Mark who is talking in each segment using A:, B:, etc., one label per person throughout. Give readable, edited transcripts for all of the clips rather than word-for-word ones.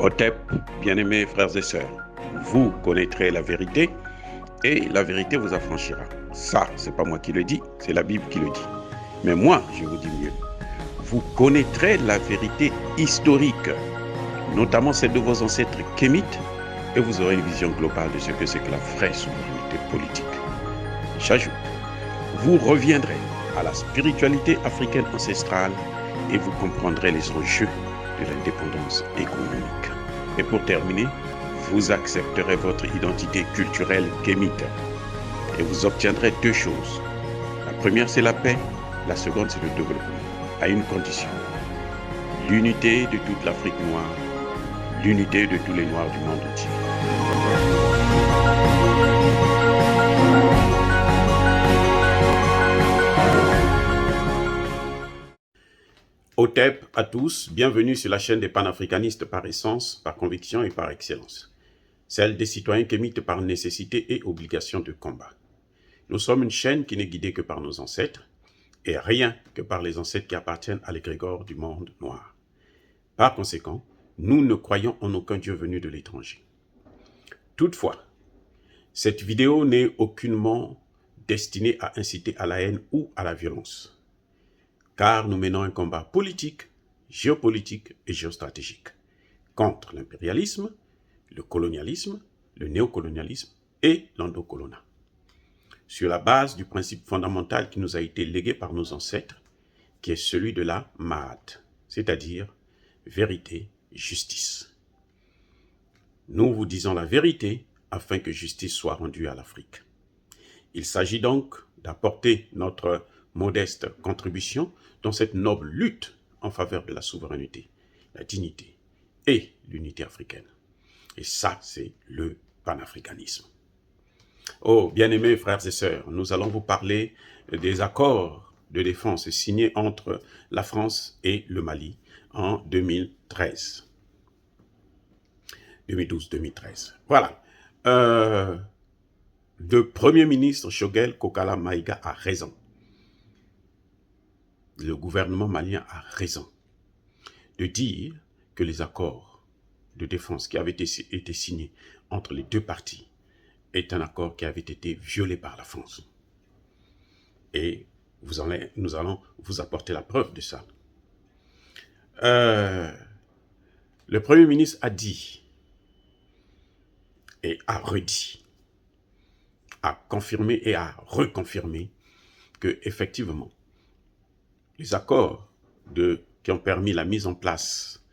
A: Otep, bien-aimés frères et sœurs, vous connaîtrez la vérité et la vérité vous affranchira. Ça, c'est pas moi qui le dis, c'est la Bible qui le dit. Mais moi, je vous dis mieux. Vous connaîtrez la vérité historique, notamment celle de vos ancêtres kémites, et vous aurez une vision globale de ce que c'est que la vraie souveraineté politique. J'ajoute, vous reviendrez à la spiritualité africaine ancestrale et vous comprendrez les enjeux de l'indépendance économique. Et pour terminer, vous accepterez votre identité culturelle kémite et vous obtiendrez deux choses. La première, c'est la paix. La seconde, c'est le développement, à une condition. L'unité de toute l'Afrique noire, l'unité de tous les Noirs du monde entier. Otep à tous, bienvenue sur la chaîne des panafricanistes par essence, par conviction et par excellence. Celle des citoyens kémites par nécessité et obligation de combat. Nous sommes une chaîne qui n'est guidée que par nos ancêtres, et rien que par les ancêtres qui appartiennent à l'égrégore du monde noir. Par conséquent, nous ne croyons en aucun Dieu venu de l'étranger. Toutefois, cette vidéo n'est aucunement destinée à inciter à la haine ou à la violence, car nous menons un combat politique, géopolitique et géostratégique contre l'impérialisme, le colonialisme, le néocolonialisme et l'endocolonat, sur la base du principe fondamental qui nous a été légué par nos ancêtres, qui est celui de la Ma'at, c'est-à-dire vérité, justice. Nous vous disons la vérité afin que justice soit rendue à l'Afrique. Il s'agit donc d'apporter notre modeste contribution dans cette noble lutte en faveur de la souveraineté, la dignité et l'unité africaine. Et ça, c'est le panafricanisme. Oh, bien-aimés frères et sœurs, nous allons vous parler des accords de défense signés entre la France et le Mali en 2013. 2012-2013. Voilà. Le Premier ministre Choguel Kokala Maïga a raison. Le gouvernement malien a raison de dire que les accords de défense qui avaient été signés entre les deux parties est un accord qui avait été violé par la France. Et nous allons vous apporter la preuve de ça. Le Premier ministre a dit et a redit, a confirmé et a reconfirmé que effectivement, les accords qui ont permis la mise en place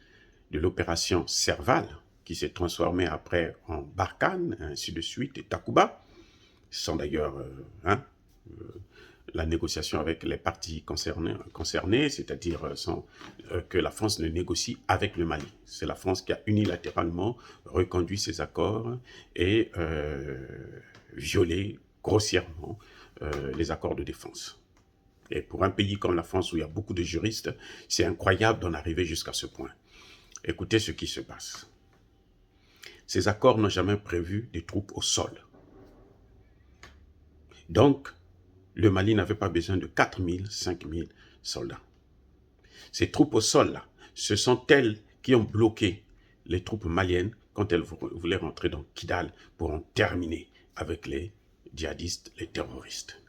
A: de l'opération Serval, qui s'est transformée après en Barkhane, ainsi de suite, et Takuba, sont d'ailleurs la négociation avec les parties concernées, c'est-à-dire que la France ne négocie avec le Mali. C'est la France qui a unilatéralement reconduit ces accords et violé grossièrement les accords de défense. Et pour un pays comme la France, où il y a beaucoup de juristes, c'est incroyable d'en arriver jusqu'à ce point. Écoutez ce qui se passe. Ces accords n'ont jamais prévu des troupes au sol. Donc, le Mali n'avait pas besoin de 4 000, 5 000 soldats. Ces troupes au sol-là, ce sont elles qui ont bloqué les troupes maliennes quand elles voulaient rentrer dans Kidal pour en terminer avec les djihadistes, les terroristes.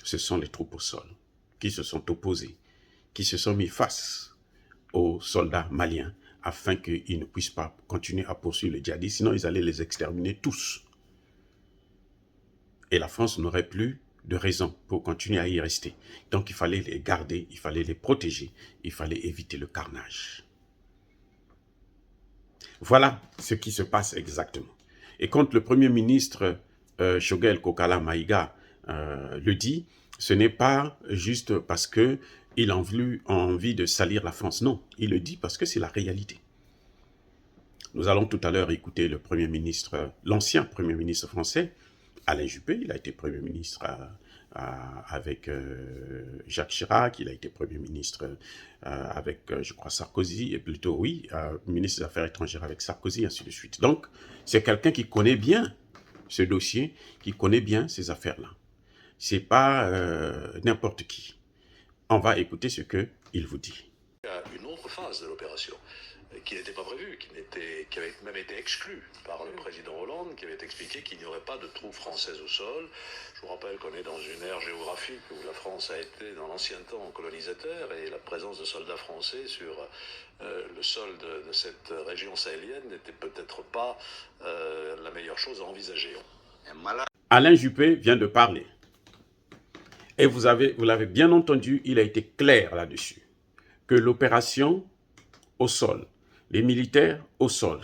A: Ce sont les troupes au sol qui se sont opposées, qui se sont mis face aux soldats maliens afin qu'ils ne puissent pas continuer à poursuivre les djihadistes, sinon ils allaient les exterminer tous. Et la France n'aurait plus de raison pour continuer à y rester. Donc il fallait les garder, il fallait les protéger, il fallait éviter le carnage. Voilà ce qui se passe exactement. Et quand le Premier ministre Choguel Kokala Maïga le dit, ce n'est pas juste parce qu'il a envie de salir la France. Non, il le dit parce que c'est la réalité. Nous allons tout à l'heure écouter le Premier ministre, l'ancien Premier ministre français, Alain Juppé. Il a été Premier ministre avec Jacques Chirac, il a été Premier ministre avec, je crois, Sarkozy, et plutôt, oui, ministre des Affaires étrangères avec Sarkozy, ainsi de suite. Donc, c'est quelqu'un qui connaît bien ce dossier, qui connaît bien ces affaires-là. C'est pas n'importe qui. On va écouter ce qu'il vous dit.
B: Il y a une autre phase de l'opération. qui n'était pas prévu, qui avait même été exclu par le président Hollande, qui avait expliqué qu'il n'y aurait pas de troupes françaises au sol. Je vous rappelle qu'on est dans une ère géographique où la France a été dans l'ancien temps colonisateur et la présence de soldats français sur le sol de cette région sahélienne n'était peut-être pas la meilleure chose à envisager.
A: Alain Juppé vient de parler. Et vous l'avez bien entendu, il a été clair là-dessus. Que l'opération au sol, les militaires au sol,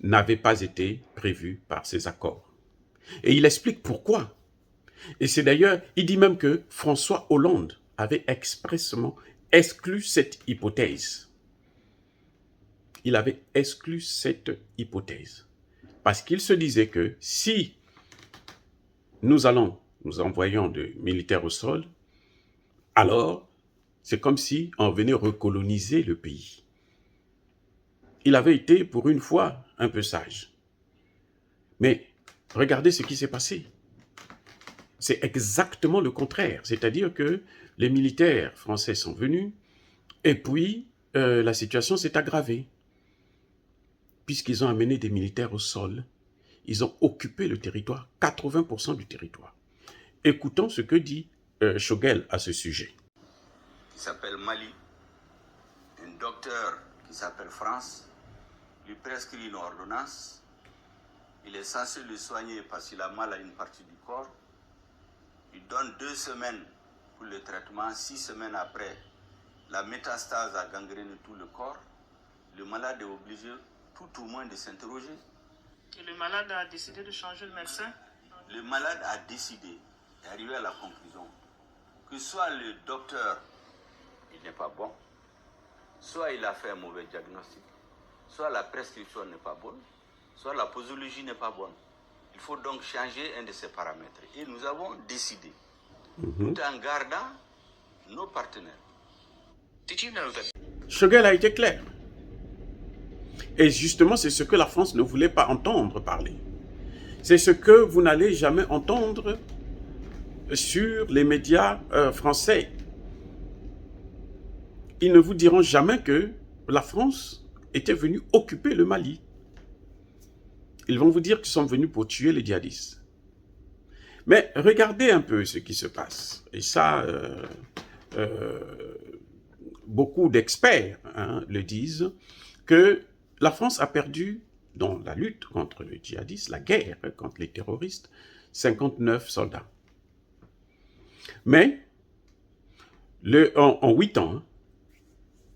A: n'avaient pas été prévus par ces accords. Et il explique pourquoi. Et c'est d'ailleurs, il dit même que François Hollande avait expressément exclu cette hypothèse. Il avait exclu cette hypothèse. Parce qu'il se disait que si nous envoyons des militaires au sol, alors c'est comme si on venait recoloniser le pays. Il avait été pour une fois un peu sage. Mais regardez ce qui s'est passé. C'est exactement le contraire. C'est-à-dire que les militaires français sont venus et puis la situation s'est aggravée. Puisqu'ils ont amené des militaires au sol, ils ont occupé le territoire, 80% du territoire. Écoutons ce que dit Choguel à ce sujet.
C: Qui s'appelle Mali, un docteur qui s'appelle France, lui prescrit une ordonnance. Il est censé le soigner parce qu'il a mal à une partie du corps. Il donne 2 semaines pour le traitement. 6 semaines après, la métastase a gangréné tout le corps. Le malade est obligé tout au moins de s'interroger.
D: Et le malade a décidé de changer de médecin?
C: Le malade a décidé, est arrivé à la conclusion, que soit le docteur, il n'est pas bon, soit il a fait un mauvais diagnostic, soit la prescription n'est pas bonne, soit la posologie n'est pas bonne. Il faut donc changer un de ces paramètres. Et nous avons décidé, tout en gardant nos partenaires.
D: Did you know that...
A: Choguel a été clair. Et justement, c'est ce que la France ne voulait pas entendre parler. C'est ce que vous n'allez jamais entendre sur les médias français. Ils ne vous diront jamais que la France était venue occuper le Mali. Ils vont vous dire qu'ils sont venus pour tuer les djihadistes. Mais regardez un peu ce qui se passe. Et ça, beaucoup d'experts le disent, que la France a perdu dans la lutte contre les djihadistes, la guerre contre les terroristes, 59 soldats. Mais en 8 ans,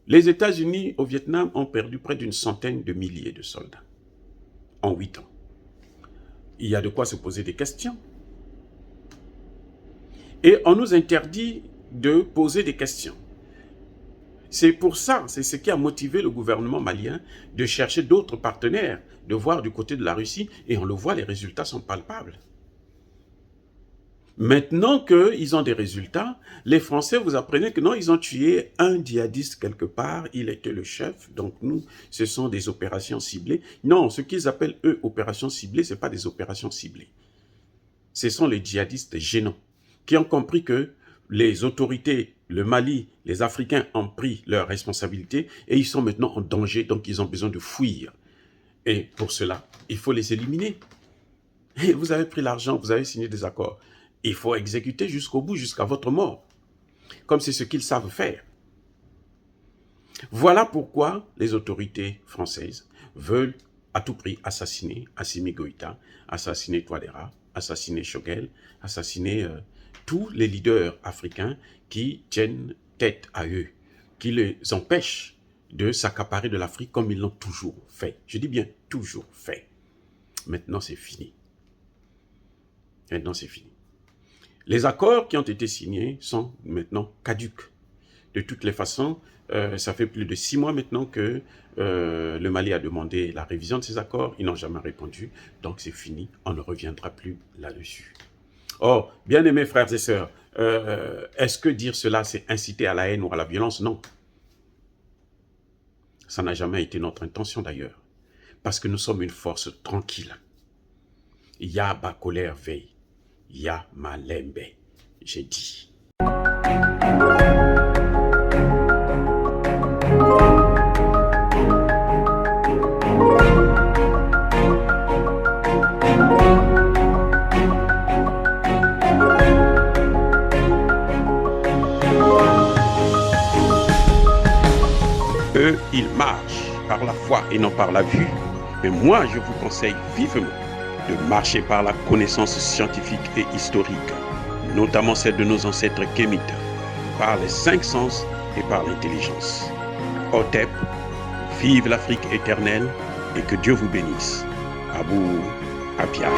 A: les États-Unis au Vietnam ont perdu près d'une centaine de milliers de soldats. En 8 ans. Il y a de quoi se poser des questions. Et on nous interdit de poser des questions. C'est pour ça, c'est ce qui a motivé le gouvernement malien de chercher d'autres partenaires, de voir du côté de la Russie, et on le voit, les résultats sont palpables. Maintenant qu'ils ont des résultats, les Français, vous apprenez que non, ils ont tué un djihadiste quelque part, il était le chef, donc nous, ce sont des opérations ciblées. Non, ce qu'ils appellent, eux, opérations ciblées, ce n'est pas des opérations ciblées. Ce sont les djihadistes gênants, qui ont compris que les autorités, le Mali, les Africains ont pris leurs responsabilités et ils sont maintenant en danger, donc ils ont besoin de fuir. Et pour cela, il faut les éliminer. Et vous avez pris l'argent, vous avez signé des accords. Il faut exécuter jusqu'au bout, jusqu'à votre mort. Comme c'est ce qu'ils savent faire. Voilà pourquoi les autorités françaises veulent à tout prix assassiner Assimi Goïta, assassiner Touadéra, assassiner Choguel, assassiner tous les leaders africains qui tiennent tête à eux, qui les empêchent de s'accaparer de l'Afrique comme ils l'ont toujours fait. Je dis bien toujours fait. Maintenant, c'est fini. Maintenant, c'est fini. Les accords qui ont été signés sont maintenant caducs. De toutes les façons, ça fait plus de 6 mois maintenant que le Mali a demandé la révision de ces accords. Ils n'ont jamais répondu. Donc, c'est fini. On ne reviendra plus là-dessus. Oh, bien-aimés frères et sœurs, est-ce que dire cela, c'est inciter à la haine ou à la violence? Non. Ça n'a jamais été notre intention d'ailleurs. Parce que nous sommes une force tranquille. Ya ba colère veille. Ya malembe. J'ai dit. il marche par la foi et non par la vue, mais moi je vous conseille vivement de marcher par la connaissance scientifique et historique, notamment celle de nos ancêtres kémites, par les 5 sens et par l'intelligence. Otep, vive l'Afrique éternelle et que Dieu vous bénisse. Abou Apia.